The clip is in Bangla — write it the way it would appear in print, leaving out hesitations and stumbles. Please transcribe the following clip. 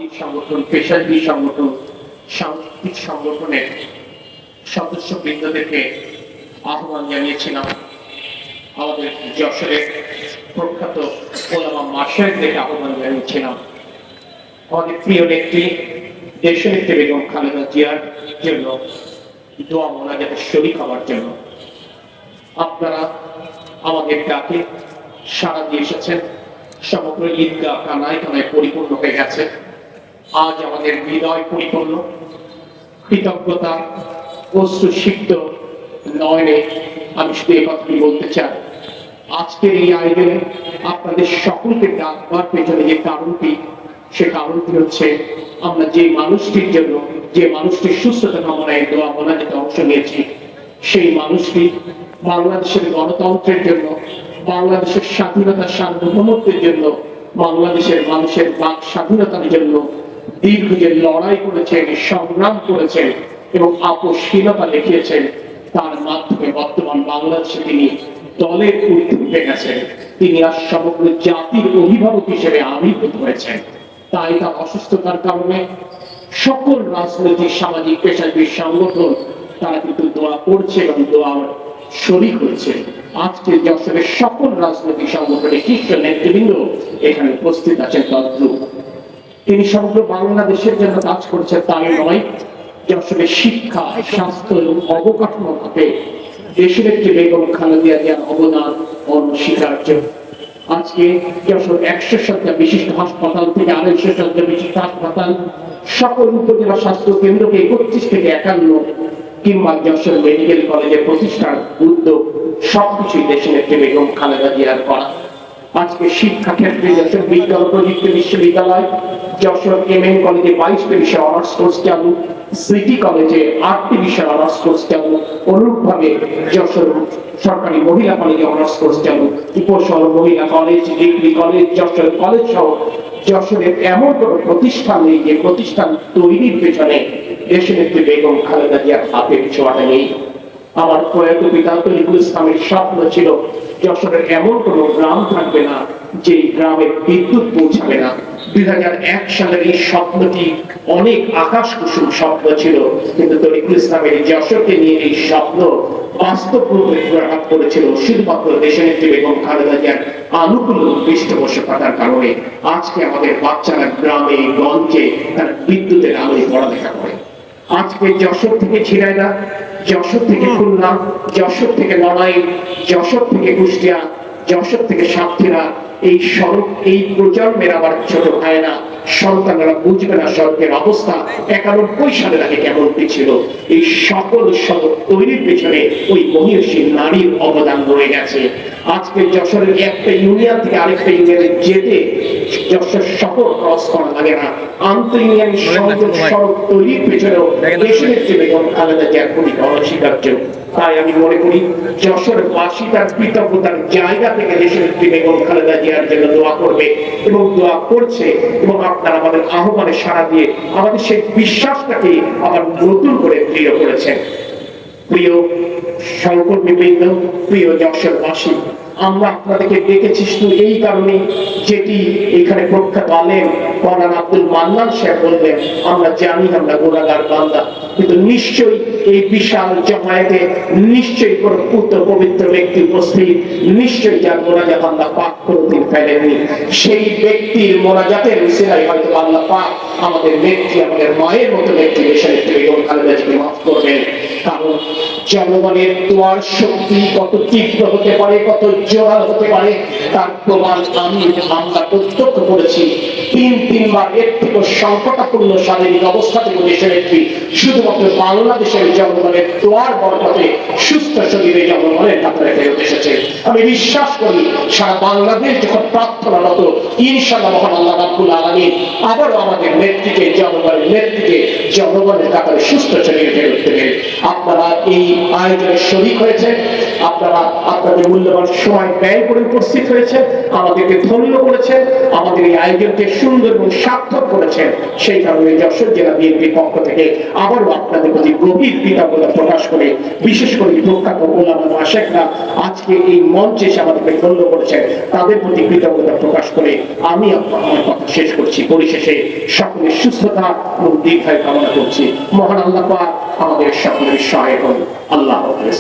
সামাজিক সংগঠন, পেশাজীবী সংগঠন, সাংস্কৃতিক সংগঠনের সদস্যবৃন্দদেরকে আহ্বান জানিয়েছিলাম। আমাদের যশোরের প্রখ্যাত ওলামা মাশায়েখদেরকে আহ্বান জানিয়েছিলাম আমাদের প্রিয় নেত্রী দেশনেত্রী বেগম খালেদা জিয়ার জন্য দোয়া মোনাজাতে শরীক হওয়ার জন্য। আপনারা আমাদের ডাকে সাড়া দিয়ে এসেছেন। সমগ্র ঈদগাহ কানায় কানায় পরিপূর্ণ হয়ে গেছে। আজ আমাদের হৃদয় পরিপূর্ণ, কৃতজ্ঞতা অশ্রুসিক্ত নয়নে আমি শুধু এই কথাটি বলতে চাই, আজকের এই আয়োজনে আপনাদের সকলকে ডাকবার পেছনে যে কারণটি, সে কারণটি হচ্ছে আমরা যে মানুষটির জন্য, যে মানুষটির সুস্থতা কামনায় দোয়া মোনাজাতে অংশ নিয়েছি, সেই মানুষটি বাংলাদেশের গণতন্ত্রের জন্য, বাংলাদেশের স্বাধীনতা সার্বভৌমত্বের জন্য, বাংলাদেশের মানুষের বাক স্বাধীনতার জন্য দীর্ঘ যে লড়াই করেছেন, সংগ্রাম করেছেন এবং আপোষহীনতা দেখিয়েছেন, তার মাধ্যমে বর্তমান বাংলাদেশে তিনি দলের ঊর্ধ্বে উঠে গেছেন। তিনি আজ সমগ্র জাতির অভিভাবক হিসেবে আবির্ভূত হয়েছেন। তাই তার অসুস্থতার কারণে সকল রাজনৈতিক, সামাজিক, পেশাজীবী সংগঠন তারা কিন্তু দোয়া করছে এবং দোয়ার শরীক হচ্ছে। আজকে যশোরের সকল রাজনৈতিক সংগঠনের শীর্ষ নেতৃবৃন্দ এখানে উপস্থিত আছেন। তদ্রুপ তিনি সমগ্র বাংলাদেশের জন্য কাজ করছেন, তাই নয়, যশোরের শিক্ষা, স্বাস্থ্য এবং অবকাঠামো খাতে দেশনেত্রী বেগম খালেদা জিয়ার অবদান অনস্বীকার্য। আজকে যশোর 100 শয্যা বিশিষ্ট হাসপাতাল থেকে 250 শয্যা বিশিষ্ট হাসপাতাল, সকল উপজেলা স্বাস্থ্য কেন্দ্রকে 31 থেকে 51 কিংবা যশোর মেডিকেল কলেজের প্রতিষ্ঠার উদ্যোগ সবকিছুই দেশনেত্রী বেগম খালেদা জিয়ার করা। আজকে শিক্ষা ক্ষেত্রে যশোর বিজ্ঞান প্রযুক্তি বিশ্ববিদ্যালয়, যশোর এমএন কলেজে 22টি বিষয় অনার্স কোর্স চালু, সিটি কলেজে 8টি বিষয় অনার্স কোর্স চালু, অনুরূপভাবে যশোর সরকারি মহিলা কলেজে অনার্স কোর্স চালু, উপশহর মহিলা college, degree college, Jessore college সহ যশোরের এমন কোন প্রতিষ্ঠান নেই যে প্রতিষ্ঠান তৈরির পেছনে দেশনেত্রী বেগম খালেদা জিয়ার হাতের ছোঁয়াটা নেই। আমার প্রয়াত পিতা তরিকুল ইসলামের স্বপ্ন ছিল যশোরের এমন কোন গ্রাম থাকবে না যে গ্রামে বিদ্যুৎ পৌঁছাবে না। 2001 সালের এই স্বপ্নটি অনেক আকাশ কুসুম স্বপ্ন ছিল, কিন্তু তরিকুল ইসলামের যশোরকে নিয়ে এই স্বপ্ন বাস্তব রূপে গ্রহণ করেছিল শুধুমাত্র দেশনেত্রী বেগম খালেদা জিয়ার আনুকূল পৃষ্ঠপোষকতার কারণে। আজকে আমাদের বাচ্চারা গ্রামে গঞ্জে তার বিদ্যুতের আলোয় পড়ালেখা করে। আজকে যশোর থেকে ঝিনাইদহ, যশোর থেকে খুলনা, যশোর থেকে নড়াইল, যশোর থেকে কুষ্টিয়া, যশোর থেকে সাতক্ষীরা, এই সড়ক এই প্রজন্মের আবার ছোট ভাইয়েরা, সন্তানেরা বুঝবে না সড়কের অবস্থা 91 সালের আগে কেমনটি ছিল। এই সকল সড়ক তৈরির পেছনে ওই মহিষী নারীর অবদান রয়ে গেছে। আজকে যশোরের একটা ইউনিয়ন থেকে আরেকটা ইউনিয়নে যেতে যশোর শহর ক্রস করা লাগে না। আন্তঃ ইউনিয়ন সংযোগ সড়ক তৈরির পেছনেও দেশনেত্রী বেগম খালেদা জিয়ার ভূমিকা অনস্বীকার্য। তাই আমি মনে করি যশোর বাসী তার কৃতজ্ঞতার জায়গা থেকে দেশনেত্রী বেগম খালেদা জিয়ার জন্য দোয়া করবে এবং দোয়া করছে, এবং আপনারা আমাদের আহ্বানে সাড়া দিয়ে আমাদের সেই বিশ্বাসটাকে আবার নতুন করে দৃঢ় করেছেন। প্রিয় সহকর্মীবৃন্দ, প্রিয় যশোরবাসী, আমরা আপনাদেরকে ডেকেছি শুধু এই কারণে, যেটি এখানে প্রখ্যাত আলেম মাওলানা আব্দুল মান্নান সাহেব বললেন, আমরা জানি আমরা গুনাহগার বান্দা, কিন্তু নিশ্চয়ই এই বিশাল জমায়েতে নিশ্চয়ই কোন পুত্র পবিত্র ব্যক্তি উপস্থিত, নিশ্চয়ই যার মোনাজাত আল্লাহ পাক কোনদিন ফেলেননি। সেই ব্যক্তির মোনাজাতের উসিলায় হয়তো আল্লাহ পাক আমাদের নেত্রী, আমাদের মায়ের মতো নেত্রী দেশনেত্রী বেগম খালেদা জিয়াকে মাফ করবেন। কারণ জনগণের দোয়ার শক্তি কত তীব্র হতে পারে, কত জোরাল হতে পারে, তার প্রমাণ আমরা প্রত্যক্ষ করেছি। তিনবার এর থেকে সংকটাপূর্ণ শারীরিক অবস্থা থেকে দেশনেত্রী শুধুমাত্র বাংলাদেশের জনগণের দোয়ার বরকতে সুস্থ শরীরে জনগণের কাতারে ফেরত এসেছে। আমি বিশ্বাস করি সারা বাংলাদেশ যখন প্রার্থনারত, ইনশাআল্লাহ মহান আল্লাহ রাব্বুল আলামিন আবারও আমাদের নেত্রীকে, জনগণের কাতারে সুস্থ শরীরে ফেরত দেবেন। আপনারা এই আয়োজনে শরীক হয়েছেন, আপনারা আপনাদের মূল্যবান সময় ব্যয় করে উপস্থিত হয়েছেন, আমাদেরকে ধন্য করেছেন, আমাদের এই আয়োজনকে সুন্দর এবং সার্থক করেছেন। সেই কারণে যশোর জেলা বিএনপির পক্ষ থেকে আবারও আপনাদের প্রতি গভীর কৃতজ্ঞতা প্রকাশ করে, বিশেষ করে প্রখ্যাত ওলামা মাশায়েখরা আজকে এই মঞ্চে এসে আমাদেরকে ধন্য করেছেন, তাদের প্রতি কৃতজ্ঞতা প্রকাশ করে আমি আমার কথা শেষ করছি। পরিশেষে সকলের সুস্থতা এবং দীর্ঘায়ু কামনা করছি। মহান আল্লাহ পাক আমাদের সকলের সহায় হন। আল্লাহ হাফেজ।